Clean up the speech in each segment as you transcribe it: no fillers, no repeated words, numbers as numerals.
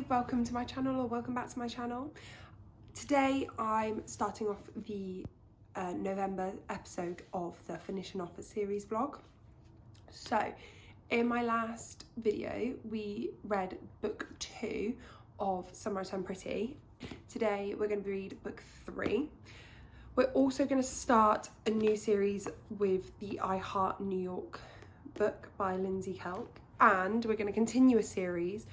welcome to my channel, or welcome back to my channel. Today I'm starting off the November episode of the Finishing Off a Series vlog. So in my last video we read book 2 of Summer I Turned Pretty. Today we're going to read book 3. We're also going to start a new series with the I Heart New York book by Lindsay Kelk, and we're going to continue a series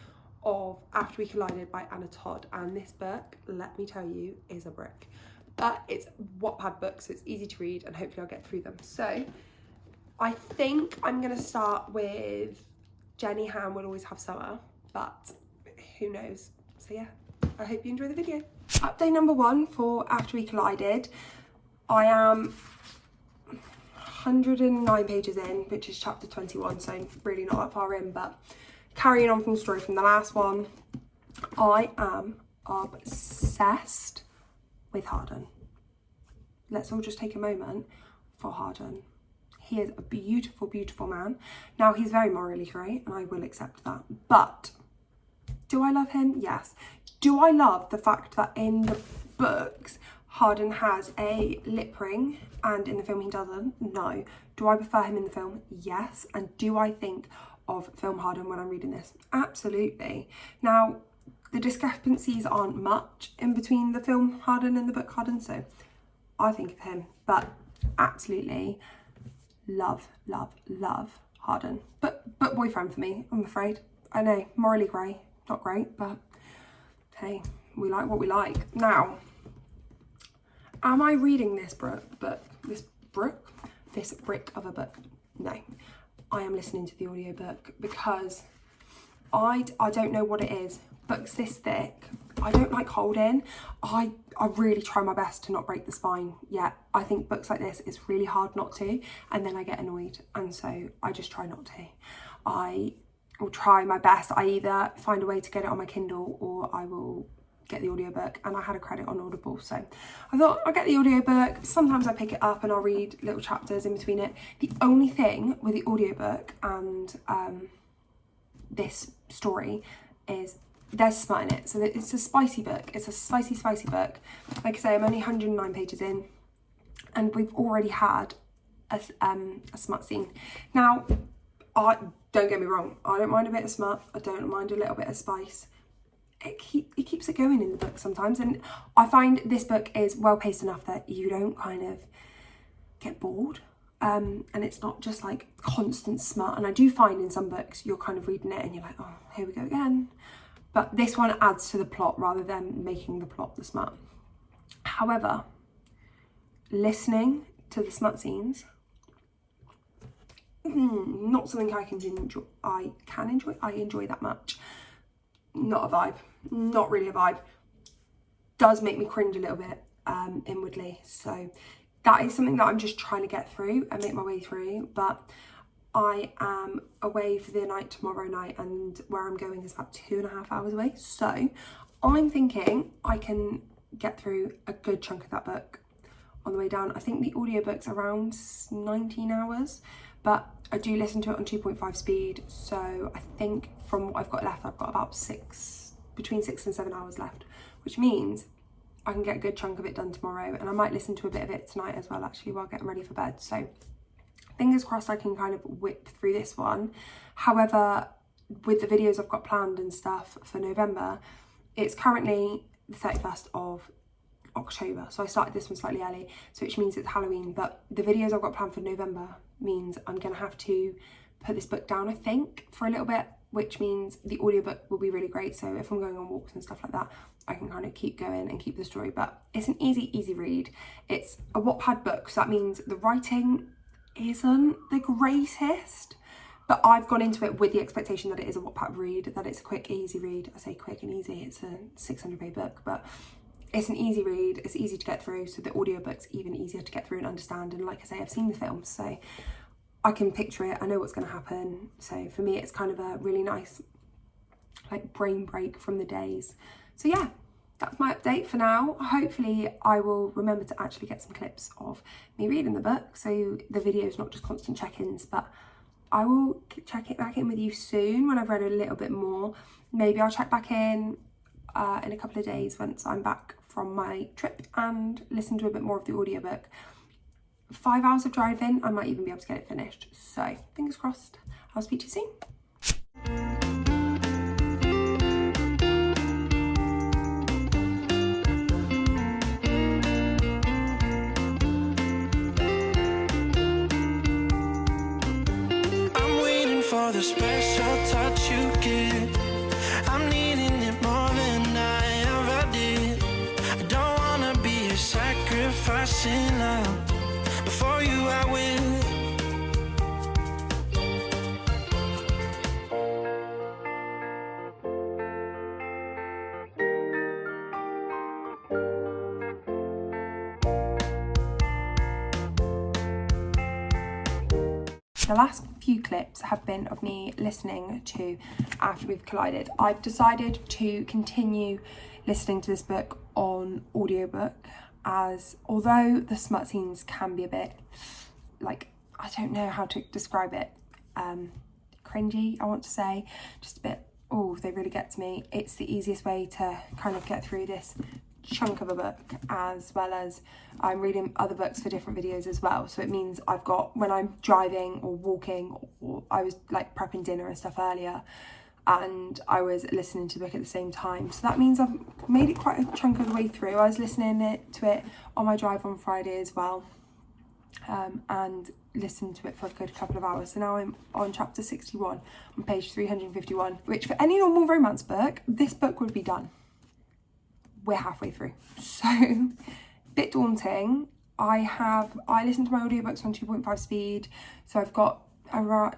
of After We Collided by Anna Todd. And this book, let me tell you, is a brick. But it's Wattpad books, so it's easy to read, and hopefully I'll get through them. So I think I'm going to start with Jenny Han Will Always Have Summer, but who knows. So yeah, I hope you enjoy the video. Update number 1 for After We Collided. I am 109 pages in, which is chapter 21, so really not that far in, but carrying on from the story from the last one, I am obsessed with Harden. Let's all just take a moment for Harden. He is a beautiful, beautiful man. Now, he's very morally grey, and I will accept that. But do I love him? Yes. Do I love the fact that in the books, Harden has a lip ring, and in the film he doesn't? No. Do I prefer him in the film? Yes. And do I think of film Harden when I'm reading this? Absolutely. Now, the discrepancies aren't much in between the film Harden and the book Harden, so I think of him. But absolutely love, love, love Harden. But boyfriend for me, I'm afraid. I know, morally grey, not great, but hey, we like what we like. Now, am I reading this brick of a book? No. I am listening to the audiobook because I don't know what it is. Books this thick, I don't like holding. I really try my best to not break the spine. Yeah, I think books like this, it's really hard not to, and then I get annoyed, and so I just try not to. I will try my best. I either find a way to get it on my Kindle, or I will get the audiobook, and I had a credit on Audible, so I thought I'll get the audiobook. Sometimes I pick it up and I'll read little chapters in between it. The only thing with the audiobook and this story is there's smut in it, so it's a spicy book. It's a spicy book. Like I say, I'm only 109 pages in, and we've already had a smut scene. Now, don't get me wrong, I don't mind a bit of smut, I don't mind a little bit of spice. It keeps it going in the book sometimes, and I find this book is well paced enough that you don't kind of get bored, and it's not just like constant smut. And I do find in some books you're kind of reading it and you're like, oh, here we go again, but this one adds to the plot rather than making the plot the smut. However, listening to the smut scenes, not something I enjoy that much. Not a vibe, not really a vibe. Does make me cringe a little bit inwardly, so that is something that I'm just trying to get through and make my way through. But I am away for the night tomorrow night, and where I'm going is about 2.5 hours away, so I'm thinking I can get through a good chunk of that book on the way down. I think the audiobook's around 19 hours, but I do listen to it on 2.5 speed, so I think from what I've got left, I've got about between 6 and 7 hours left, which means I can get a good chunk of it done tomorrow, and I might listen to a bit of it tonight as well, actually, while getting ready for bed. So fingers crossed I can kind of whip through this one. However, with the videos I've got planned and stuff for November, it's currently the 31st of October, so I started this one slightly early, so which means it's Halloween. But the videos I've got planned for November means I'm gonna have to put this book down, I think, for a little bit, which means the audiobook will be really great. So if I'm going on walks and stuff like that, I can kind of keep going and keep the story. But it's an easy read. It's a Wattpad book, so that means the writing isn't the greatest, but I've gone into it with the expectation that it is a Wattpad read, that it's a quick, easy read. I say quick and easy, it's a 600-page book, but it's an easy read, it's easy to get through, so the audiobook's even easier to get through and understand. And like I say, I've seen the film, so I can picture it, I know what's going to happen. So for me, it's kind of a really nice like brain break from the days. So yeah, that's my update for now. Hopefully I will remember to actually get some clips of me reading the book, so the video is not just constant check-ins, but I will check it back in with you soon when I've read a little bit more. Maybe I'll check back in in a couple of days once I'm back from my trip and listen to a bit more of the audiobook. 5 hours of driving, I might even be able to get it finished. So fingers crossed. I'll speak to you soon. For the special touch you give, I'm needing it more than I ever did. I don't wanna be a sacrificing love. Before you I will. The last few clips have been of me listening to After We've Collided. I've decided to continue listening to this book on audiobook, as although the smut scenes can be a bit, like, I don't know how to describe it, cringy, I want to say, just a bit, oh, they really get to me. It's the easiest way to kind of get through this chunk of a book, as well as I'm reading other books for different videos as well, so it means I've got, when I'm driving or walking, or I was like prepping dinner and stuff earlier and I was listening to the book at the same time, so that means I've made it quite a chunk of the way through. I was listening to it on my drive on Friday as well, and listened to it for a good couple of hours. So now I'm on chapter 61 on page 351, which for any normal romance book, this book would be done. We're halfway through, so bit daunting. I listen to my audiobooks on 2.5 speed, so I've got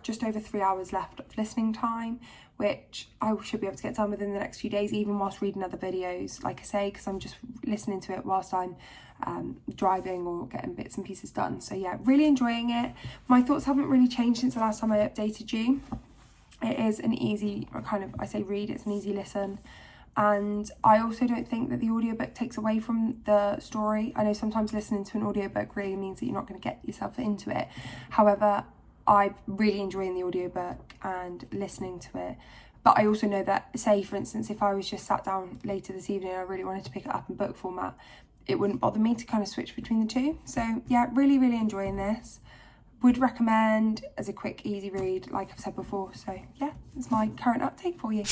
just over 3 hours left of listening time, which I should be able to get done within the next few days, even whilst reading other videos, like I say, because I'm just listening to it whilst I'm driving or getting bits and pieces done. So yeah, really enjoying it. My thoughts haven't really changed since the last time I updated you. It is an easy kind of, I say read, it's an easy listen. And I also don't think that the audiobook takes away from the story. I know sometimes listening to an audiobook really means that you're not going to get yourself into it. However, I'm really enjoying the audiobook and listening to it. But I also know that, say, for instance, if I was just sat down later this evening and I really wanted to pick it up in book format, it wouldn't bother me to kind of switch between the two. So yeah, really, really enjoying this. Would recommend as a quick, easy read, like I've said before. So yeah, that's my current update for you.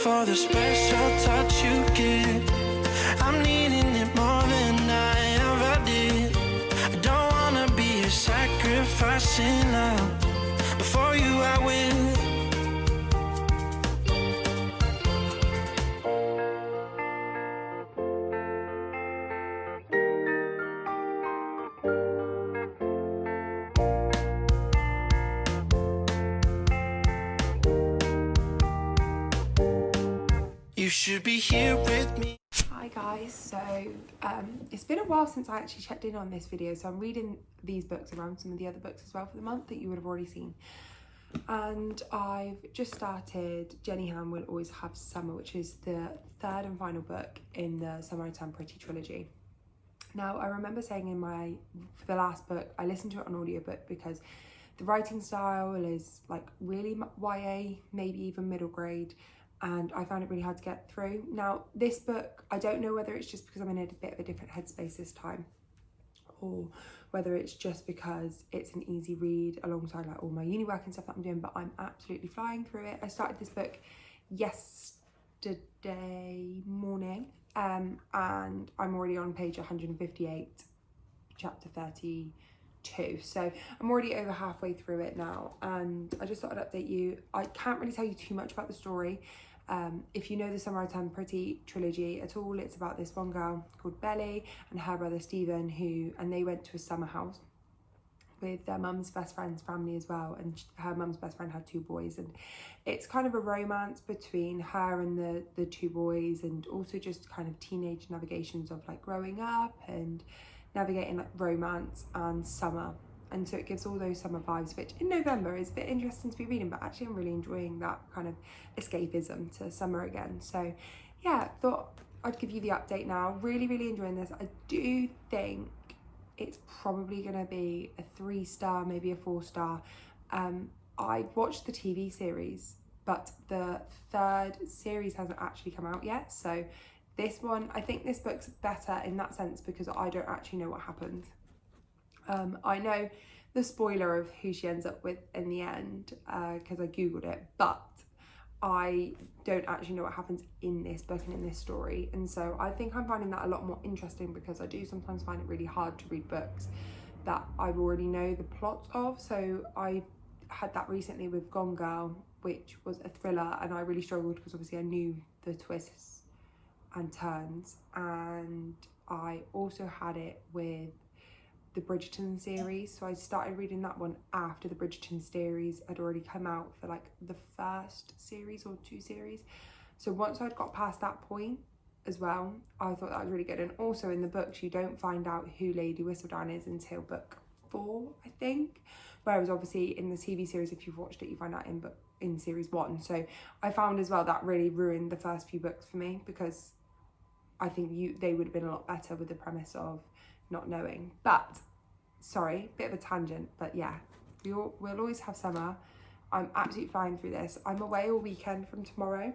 For the special touch you give, I'm needing it more than I ever did. I don't wanna be a sacrificing love. Before you I will. You should be here with me. Hi guys, so it's been a while since I actually checked in on this video, so I'm reading these books around some of the other books as well for the month that you would have already seen. And I've just started Jenny Han Will Always Have Summer, which is the third and final book in the Summer I Turned Pretty trilogy. Now, I remember saying for the last book, I listened to it on audiobook because the writing style is like really YA, maybe even middle grade, and I found it really hard to get through. Now, this book, I don't know whether it's just because I'm in a bit of a different headspace this time, or whether it's just because it's an easy read alongside like all my uni work and stuff that I'm doing, but I'm absolutely flying through it. I started this book yesterday morning, and I'm already on page 158, chapter 32. So I'm already over halfway through it now, and I just thought I'd update you. I can't really tell you too much about the story. If you know the Summer I Turned Pretty trilogy at all, it's about this one girl called Belly and her brother Stephen, and they went to a summer house with their mum's best friend's family as well, and her mum's best friend had 2 boys, and it's kind of a romance between her and the 2 boys, and also just kind of teenage navigations of like growing up and navigating like romance and summer. And so it gives all those summer vibes, which in November is a bit interesting to be reading, but actually I'm really enjoying that kind of escapism to summer again. So yeah, thought I'd give you the update now. Really, really enjoying this. I do think it's probably going to be a 3-star, maybe a 4-star. I watched the TV series, but the 3rd series hasn't actually come out yet. So this one, I think this book's better in that sense because I don't actually know what happens. I know the spoiler of who she ends up with in the end because I googled it, but I don't actually know what happens in this book and in this story. And so I think I'm finding that a lot more interesting because I do sometimes find it really hard to read books that I already know the plot of. So I had that recently with Gone Girl, which was a thriller, and I really struggled because obviously I knew the twists and turns. And I also had it with the Bridgerton series, so I started reading that one after the Bridgerton series had already come out for like the 1st series or 2 series. So once I'd got past that point as well, I thought that was really good. And also in the books you don't find out who Lady Whistledown is until book 4, I think, whereas obviously in the TV series, if you've watched it, you find out in series 1. So I found as well that really ruined the first few books for me because I think they would have been a lot better with the premise of not knowing. But sorry, bit of a tangent, but yeah, we'll always have summer. I'm absolutely flying through this. I'm away all weekend from tomorrow,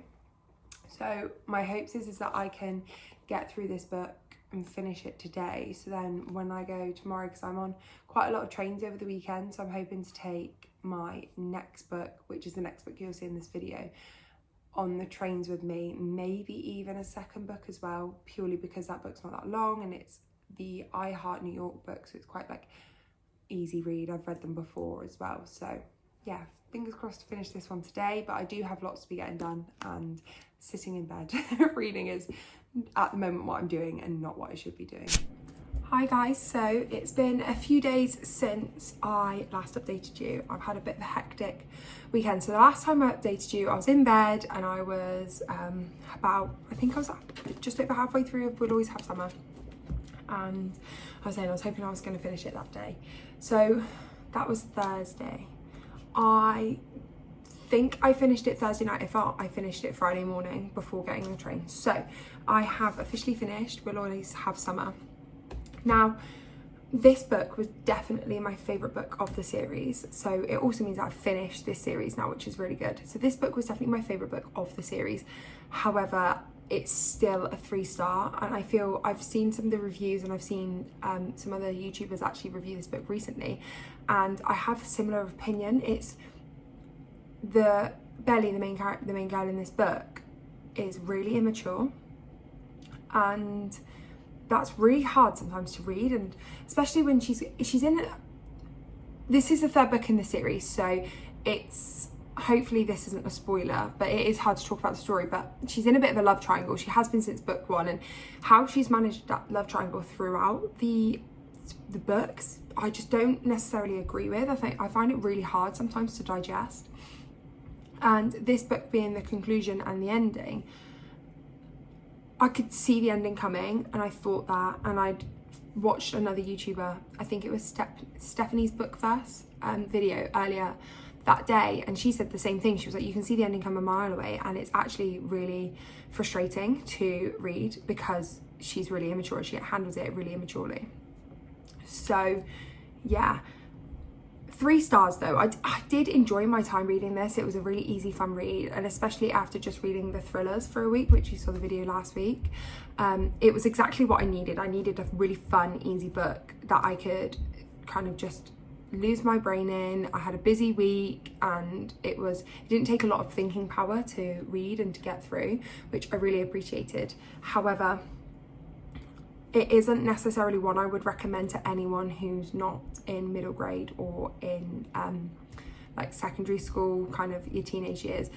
so my hopes is that I can get through this book and finish it today, so then when I go tomorrow, because I'm on quite a lot of trains over the weekend, so I'm hoping to take my next book, which is the next book you'll see in this video, on the trains with me, maybe even a second book as well, purely because that book's not that long and it's the I Heart New York book, so it's quite like easy read. I've read them before as well, so yeah, fingers crossed to finish this one today. But I do have lots to be getting done, and sitting in bed reading is at the moment what I'm doing and not what I should be doing. Hi guys, so it's been a few days since I last updated you. I've had a bit of a hectic weekend. So the last time I updated you, I was in bed and I was I think I was just over halfway through We'll Always Have Summer. And I was hoping I was going to finish it that day. So that was Thursday. I think I finished it Thursday night. If not, I finished it Friday morning before getting on the train. So I have officially finished We'll Always Have Summer. Now, this book was definitely my favourite book of the series. So it also means I've finished this series now, which is really good. So this book was definitely my favourite book of the series. However, it's still a 3-star, and I feel I've seen some of the reviews, and I've seen some other YouTubers actually review this book recently, and I have a similar opinion. It's Belly, the main girl in this book, is really immature, and that's really hard sometimes to read, and especially when she's in this is the 3rd book in the series, so it's hopefully this isn't a spoiler, but it is hard to talk about the story. But she's in a bit of a love triangle. She has been since book 1, and how she's managed that love triangle throughout the books, I just don't necessarily agree with. I find it really hard sometimes to digest, and this book being the conclusion and the ending, I could see the ending coming, and I thought that, and I'd watched another YouTuber, I think it was Stephanie's Bookverse video earlier that day, and she said the same thing. She was like, you can see the ending come a mile away, and it's actually really frustrating to read because she's really immature. She handles it really immaturely. So yeah, 3 stars though. I did enjoy my time reading this. It was a really easy, fun read, and especially after just reading the thrillers for a week, which you saw the video last week, it was exactly what I needed. I needed a really fun, easy book that I could kind of just lose my brain in. I had a busy week, and it didn't take a lot of thinking power to read and to get through, which I really appreciated. However, it isn't necessarily one I would recommend to anyone who's not in middle grade or in like secondary school, kind of your teenage years.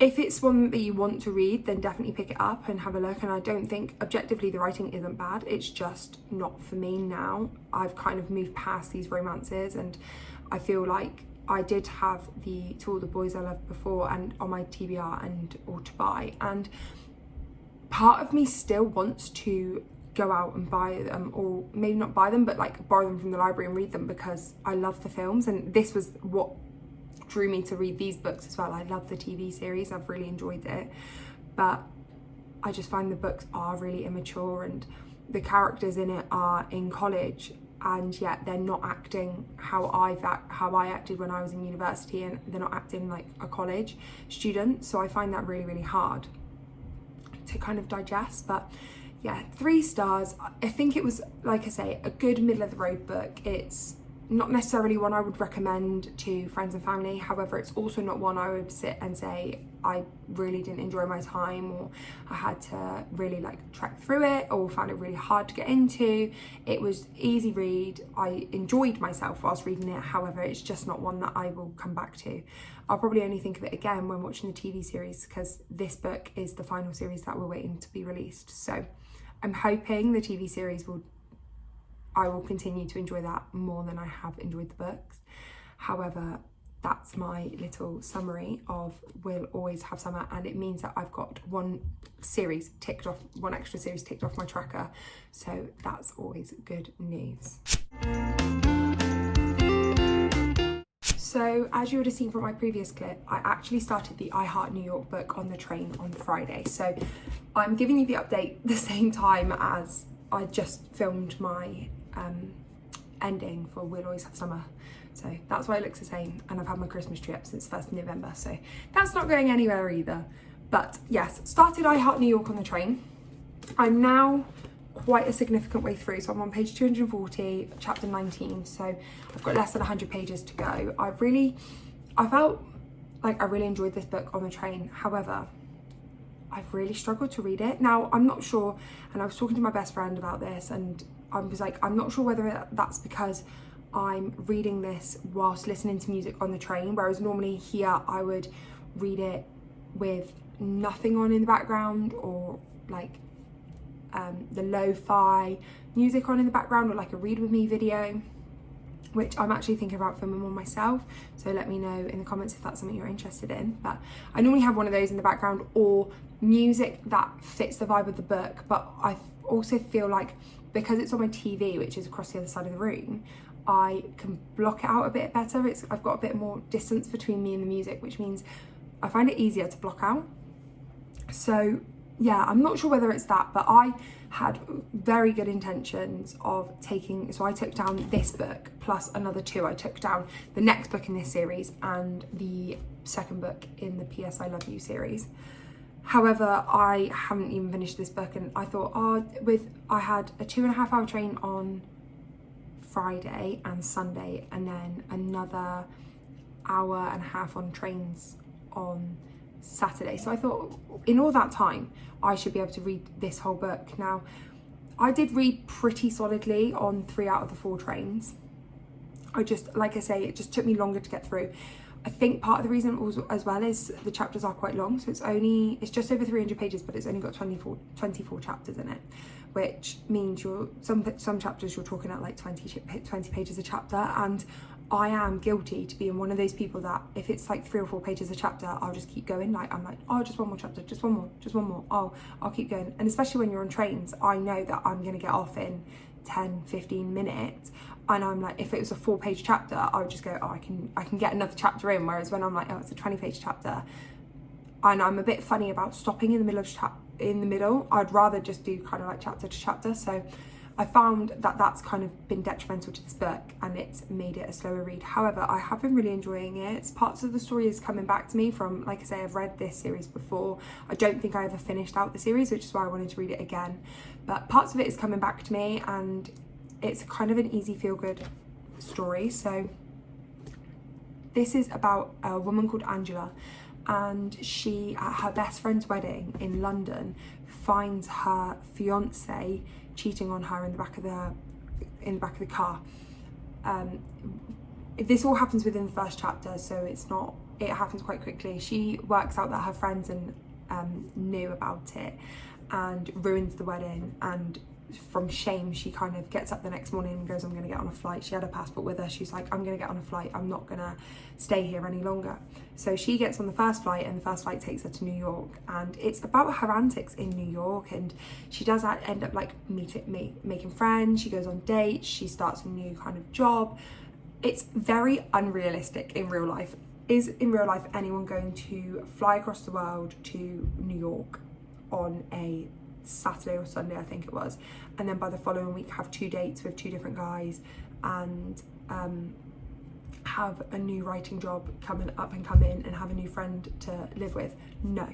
If it's one that you want to read, then definitely pick it up and have a look. And I don't think objectively the writing isn't bad, it's just not for me now. I've kind of moved past these romances, and I feel like I did have the To All the Boys I Loved before and on my TBR and or to buy, and part of me still wants to go out and buy them, or maybe not buy them, but like borrow them from the library and read them, because I love the films, and this was what drew me to read these books as well. I love the TV series, I've really enjoyed it, but I just find the books are really immature, and the characters in it are in college, and yet they're not acting how I acted when I was in university, and they're not acting like a college student. So I find that really, really hard to kind of digest. But yeah, 3 stars. I think it was, like I say, a good middle of the road book. It's not necessarily one I would recommend to friends and family. However, it's also not one I would sit and say I really didn't enjoy my time, or I had to really like trek through it, or found it really hard to get into. It was easy read. I enjoyed myself whilst reading it. However, it's just not one that I will come back to. I'll probably only think of it again when watching the TV series, because this book is the final series that we're waiting to be released. So I'm hoping the TV series I will continue to enjoy that more than I have enjoyed the books. However, that's my little summary of We'll Always Have Summer, and it means that I've got one extra series ticked off my tracker. So that's always good news. So as you would have seen from my previous clip, I actually started the I Heart New York book on the train on Friday. So I'm giving you the update the same time as I just filmed my ending for We'll Always Have Summer. So that's why it looks the same, and I've had my Christmas tree up since 1st of November, so that's not going anywhere either. But yes, started I Heart New York on the train. I'm now quite a significant way through, so I'm on page 240, chapter 19, so I've got less than 100 pages to go. I felt like I really enjoyed this book on the train. However, I've really struggled to read it. Now, I'm not sure, and I was talking to my best friend about this, and I was like, I'm not sure whether that's because I'm reading this whilst listening to music on the train, whereas normally here I would read it with nothing on in the background, or like the lo-fi music on in the background, or like a read with me video, which I'm actually thinking about filming one myself. So let me know in the comments if that's something you're interested in. But I normally have one of those in the background, or music that fits the vibe of the book. But I also feel like because it's on my TV, which is across the other side of the room, I can block it out a bit better. I've got a bit more distance between me and the music, which means I find it easier to block out. So yeah, I'm not sure whether it's that, but I had very good intentions of so I took down this book plus another 2. I took down the next book in this series and the second book in the P.S. I Love You series. However, I haven't even finished this book, and I thought, I had a 2.5-hour train on Friday and Sunday, and then another hour and a half on trains on Saturday. So I thought in all that time, I should be able to read this whole book. Now, I did read pretty solidly on 3 out of the 4 trains. Like I say, it just took me longer to get through. I think part of the reason as well is the chapters are quite long, so it's just over 300 pages, but it's only got 24 chapters in it, which means some chapters you're talking at like 20 pages a chapter, and I am guilty to being one of those people that if it's like 3 or 4 pages a chapter, I'll just keep going. Like I'm like, oh, just one more chapter, just one more. Oh, I'll keep going. And especially when you're on trains, I know that I'm gonna get off in 10-15 minutes, and I'm like, if it was a 4-page chapter, I would just go, oh, I can get another chapter in. Whereas when I'm like, oh, it's a 20-page chapter, and I'm a bit funny about stopping in the middle, I'd rather just do kind of like chapter to chapter. So I found that that's kind of been detrimental to this book, and it's made it a slower read. However, I have been really enjoying it. Parts of the story is coming back to me from, like I say, I've read this series before. I don't think I ever finished out the series, which is why I wanted to read it again. But parts of it is coming back to me, and it's kind of an easy feel-good story. So this is about a woman called Angela, and she, at her best friend's wedding in London, finds her fiance cheating on her in the back of the car. This all happens within the first chapter, so it happens quite quickly. She works out that her friends knew about it and ruins the wedding, and from shame she kind of gets up the next morning and goes, I'm gonna get on a flight. She had her passport with her. She's like, I'm gonna get on a flight, I'm not gonna stay here any longer. So she gets on the first flight, and the first flight takes her to New York, and it's about her antics in New York. And she does end up like making friends. She goes on dates, she starts a new kind of job. It's very unrealistic in real life. Is in real life anyone going to fly across the world to New York on a Saturday or Sunday, I think it was, and then by the following week have 2 dates with 2 different guys, and have a new writing job come in and have a new friend to live with. No,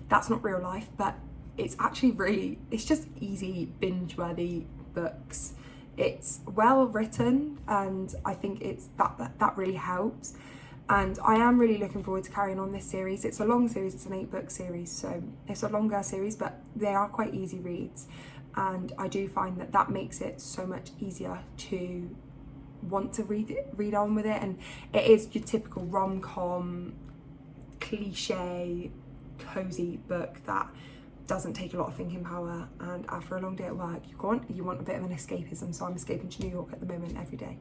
that's not real life, but it's actually it's just easy, binge-worthy books. It's well written, and I think it's that really helps. And I am really looking forward to carrying on this series. It's a long series, it's an 8-book series, so it's a longer series, but they are quite easy reads. And I do find that makes it so much easier to want to read on with it. And it is your typical rom-com, cliche, cozy book that doesn't take a lot of thinking power, and after a long day at work you want a bit of an escapism. So I'm escaping to New York at the moment every day.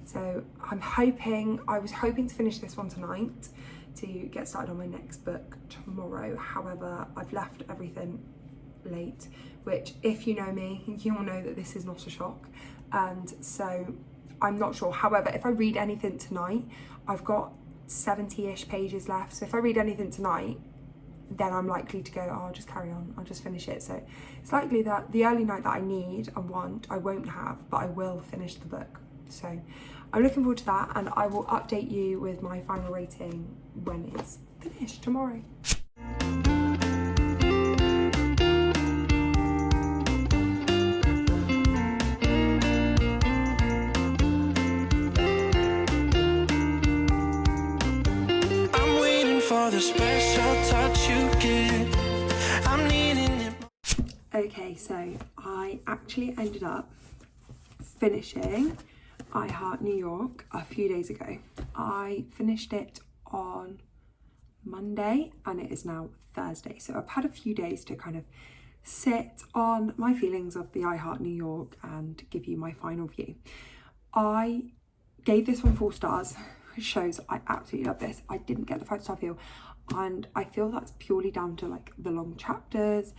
So I was hoping to finish this one tonight to get started on my next book tomorrow. However, I've left everything late, which, if you know me, you'll know that this is not a shock, and so I'm not sure. However, if I read anything tonight, I've got 70-ish pages left, so if I read anything tonight, then I'm likely to go, oh, I'll just carry on, I'll just finish it. So it's likely that the early night that I need and want, I won't have, but I will finish the book. So I'm looking forward to that, and I will update you with my final rating when it's finished tomorrow. I'm waiting for the special touch you give. I'm needing it. Okay, so I actually ended up finishing I Heart New York a few days ago. I finished it on Monday and it is now Thursday. So I've had a few days to kind of sit on my feelings of the I Heart New York and give you my final view. I gave this one 4 stars, which shows I absolutely love this. I didn't get the 5-star feel, and I feel that's purely down to like the long chapters,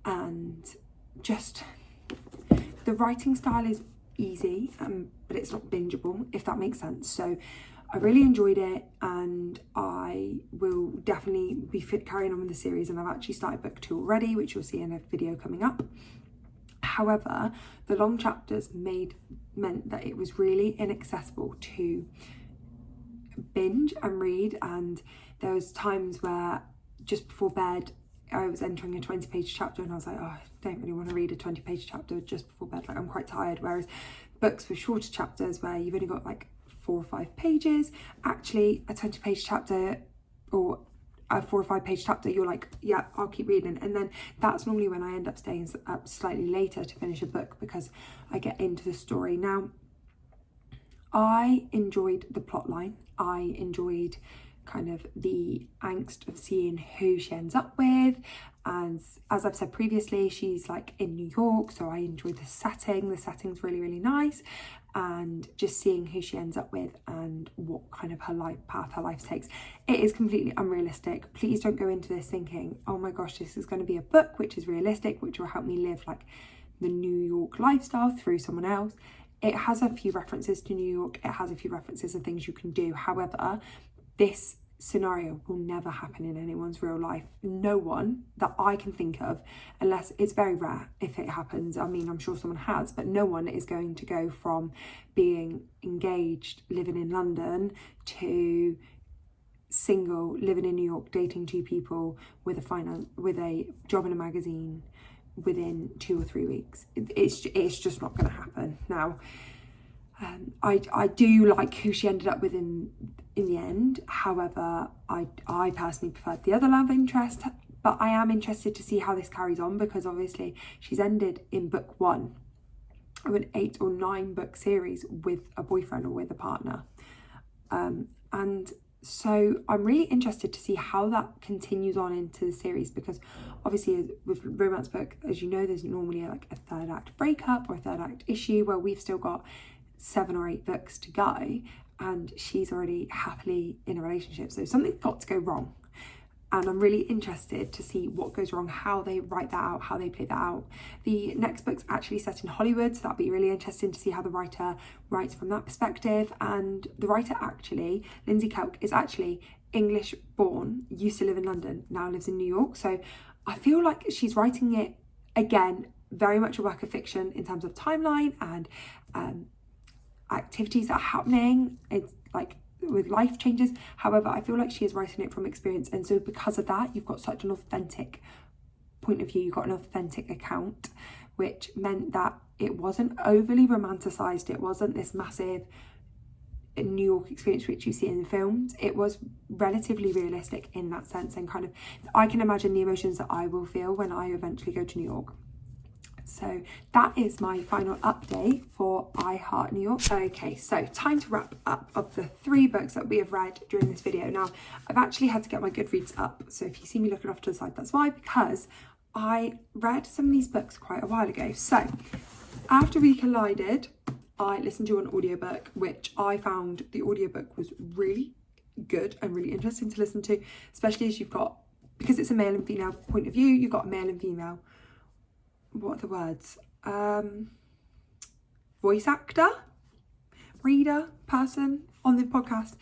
and just the writing style is easy, but it's not bingeable, if that makes sense. So I really enjoyed it, and I will definitely be carrying on with the series, and I've actually started book 2 already, which you'll see in a video coming up. However, the long chapters meant that it was really inaccessible to binge and read, and there was times where just before bed I was entering a 20-page chapter and I was like, oh, I don't really want to read a 20-page chapter just before bed, like I'm quite tired. Whereas books with shorter chapters where you've only got like 4 or 5 pages, actually a 20-page chapter or a 4 or 5 page chapter, you're like, yeah, I'll keep reading. And then that's normally when I end up staying up slightly later to finish a book, because I get into the story. Now, I enjoyed the plot line. I enjoyed kind of the angst of seeing who she ends up with, and as I've said previously, she's like in New York, so I enjoyed the setting. The setting's really, really nice, and just seeing who she ends up with and what kind of her path her life takes. It is completely unrealistic. Please don't go into this thinking, oh my gosh, this is going to be a book which is realistic, which will help me live like the New York lifestyle through someone else. It has a few references to New York, it has a few references of things you can do. However, this scenario will never happen in anyone's real life. No one that I can think of, unless it's very rare if it happens. I mean, I'm sure someone has, but no one is going to go from being engaged, living in London, to single, living in New York, dating 2 people with a job in a magazine within 2 or 3 weeks. It's just not going to happen. Now, I do like who she ended up with in the end. However, I personally preferred the other love interest, but I am interested to see how this carries on, because obviously she's ended in book 1 of an 8 or 9 book series with a boyfriend or with a partner, and so I'm really interested to see how that continues on into the series, because obviously with romance book, as you know, there's normally like a 3rd act breakup or a 3rd act issue, where we've still got 7 or 8 books to go and she's already happily in a relationship. So something's got to go wrong, and I'm really interested to see what goes wrong, how they write that out, how they play that out. The next book's actually set in Hollywood, so that'll be really interesting to see how the writer writes from that perspective. And the writer, actually, Lindsay Kelk, is actually English born, used to live in London, now lives in New York. So I feel like she's writing it, again, very much a work of fiction in terms of timeline and activities that are happening. It's like with life changes. However, I feel like she is writing it from experience. And so because of that, you've got such an authentic point of view. You've got an authentic account, which meant that it wasn't overly romanticized. It wasn't this massive New York experience which you see in the films. It was relatively realistic in that sense, and kind of, I can imagine the emotions that I will feel when I eventually go to New York. So that is my final update for I Heart New York. Okay, so time to wrap up of the 3 books that we have read during this video. Now, I've actually had to get my Goodreads up, so if you see me looking off to the side, that's why, because I read some of these books quite a while ago. So after we collided, I listened to an audiobook, which I found the audiobook was really good and really interesting to listen to, especially as you've got, because it's a male and female point of view, you've got male and female, what are the words? Voice actor, reader, person on the podcast,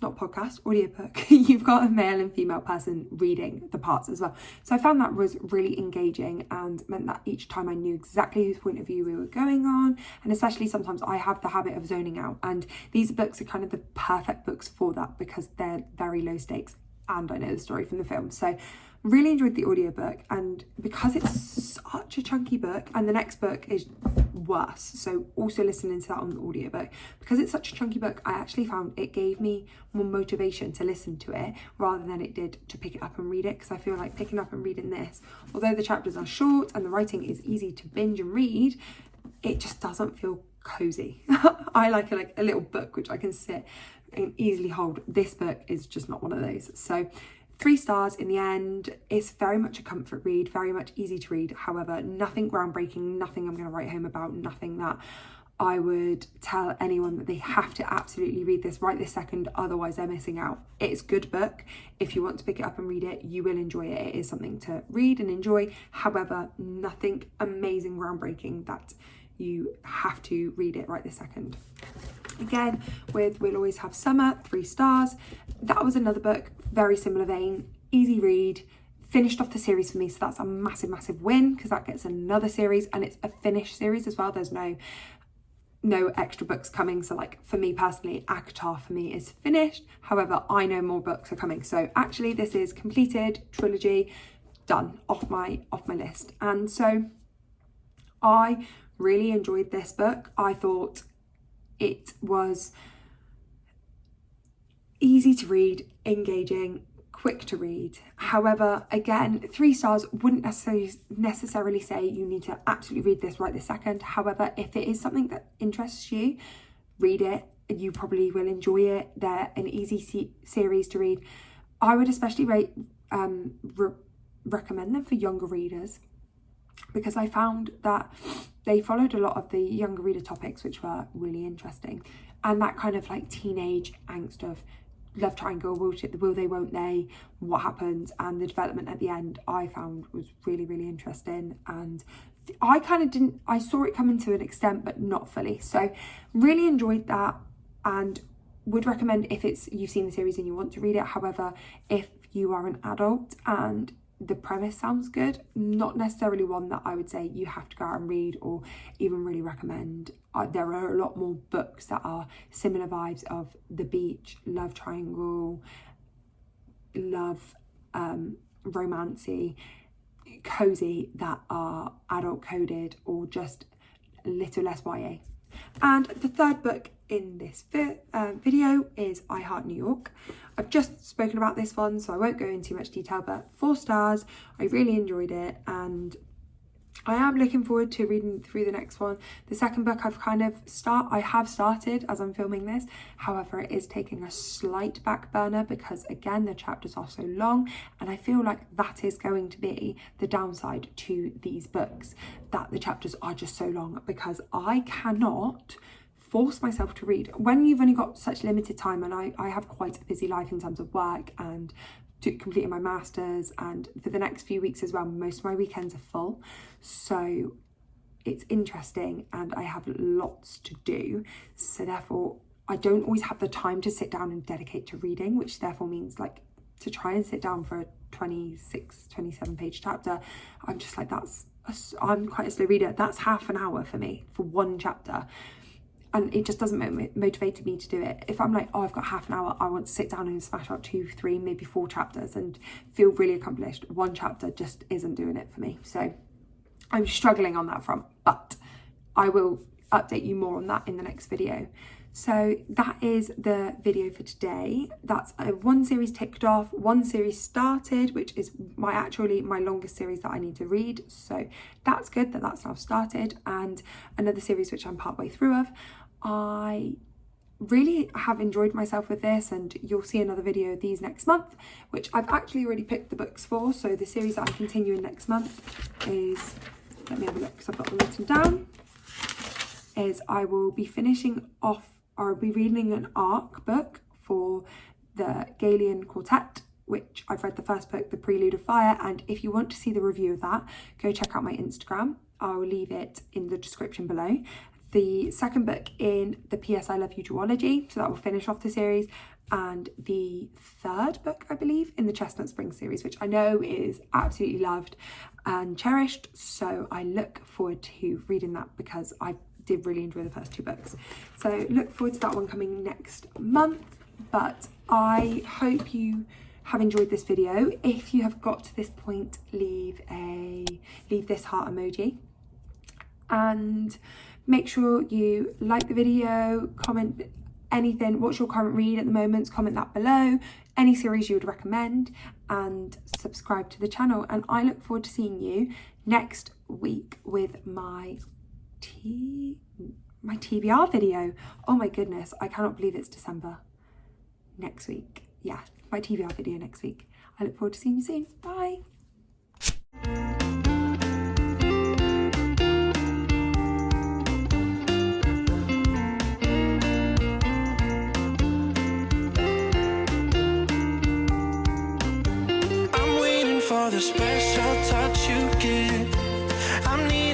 not podcast, audiobook. You've got a male and female person reading the parts as well. So I found that was really engaging and meant that each time I knew exactly whose point of view we were going on. And especially sometimes I have the habit of zoning out, and these books are kind of the perfect books for that because they're very low stakes and I know the story from the film. So really enjoyed the audiobook, and because it's such a chunky book, and the next book is worse, so also listening to that on the audiobook, because it's such a chunky book, I actually found it gave me more motivation to listen to it rather than it did to pick it up and read it, because I feel like picking up and reading this, although the chapters are short and the writing is easy to binge and read, it just doesn't feel cozy. I like a little book which I can sit and easily hold. This book is just not one of those. So 3 stars in the end. It's very much a comfort read, very much easy to read. However, nothing groundbreaking, nothing I'm going to write home about, nothing that I would tell anyone that they have to absolutely read this right this second, otherwise they're missing out. It's a good book. If you want to pick it up and read it, you will enjoy it. It is something to read and enjoy. However, nothing amazing, groundbreaking that you have to read it right this second. Again, with We'll Always Have Summer, 3 stars. That was another book, very similar vein, easy read, finished off the series for me, so that's a massive, massive win, because that gets another series, and it's a finished series as well. There's no extra books coming, so like for me personally, ACOTAR for me is finished. However, I know more books are coming, so actually this is completed, trilogy, done, off my list. And so I really enjoyed this book. I thought it was easy to read, engaging, quick to read. However, again, 3 stars wouldn't necessarily say you need to absolutely read this right this second. However, if it is something that interests you, read it. You probably will enjoy it. They're an easy series to read. I would especially recommend them for younger readers, because I found that they followed a lot of the younger reader topics, which were really interesting. And that kind of like teenage angst of love triangle, will they, won't they, what happens, and the development at the end, I found was really, really interesting. And I saw it coming to an extent, but not fully. So really enjoyed that, and would recommend if you've seen the series and you want to read it. However, if you are an adult and the premise sounds good, not necessarily one that I would say you have to go out and read or even really recommend. There are a lot more books that are similar vibes of the beach, love triangle, love romancy, cozy, that are adult coded or just a little less YA. And the 3rd book in this video is I Heart New York. I've just spoken about this one, so I won't go into too much detail, but 4 stars. I really enjoyed it, and I am looking forward to reading through the next one. The 2nd book I have started as I'm filming this. However, it is taking a slight back burner because, again, the chapters are so long, and I feel like that is going to be the downside to these books, that the chapters are just so long, because I cannot force myself to read when you've only got such limited time. And I have quite a busy life in terms of work and completing my masters, and for the next few weeks as well, most of my weekends are full, so it's interesting and I have lots to do. So therefore I don't always have the time to sit down and dedicate to reading, which therefore means like to try and sit down for a 26, 27 page chapter, I'm just like, I'm quite a slow reader. That's half an hour for me for one chapter. And it just doesn't motivate me to do it. If I'm like, oh, I've got half an hour, I want to sit down and smash out 2, 3, maybe 4 chapters and feel really accomplished. One chapter just isn't doing it for me. So I'm struggling on that front, but I will update you more on that in the next video. So that is the video for today. That's one series ticked off, one series started, which is my longest series that I need to read. So that's good that that's now started, and another series which I'm partway through of. I really have enjoyed myself with this, and you'll see another video of these next month, which I've actually already picked the books for. So the series that I'm continuing next month is, let me have a look because I've got them written down, is I will be finishing off, or I'll be reading an ARC book for the Galilean Quartet, which I've read the first book, The Prelude of Fire, and if you want to see the review of that, go check out my Instagram. I'll leave it in the description below. The second book in the P.S. I Love You duology, so that will finish off the series, and the third book, I believe, in the Chestnut Spring series, which I know is absolutely loved and cherished, so I look forward to reading that because I did really enjoy the first 2 books. So look forward to that one coming next month, but I hope you have enjoyed this video. If you have got to this point, leave this heart emoji, and make sure you like the video, comment anything, what's your current read at the moment, comment that below, any series you would recommend, and subscribe to the channel. And I look forward to seeing you next week with my TBR video. Oh my goodness, I cannot believe it's December. Next week. Yeah, my TBR video next week. I look forward to seeing you soon. Bye. I'm waiting for the special touch you give. I'm needing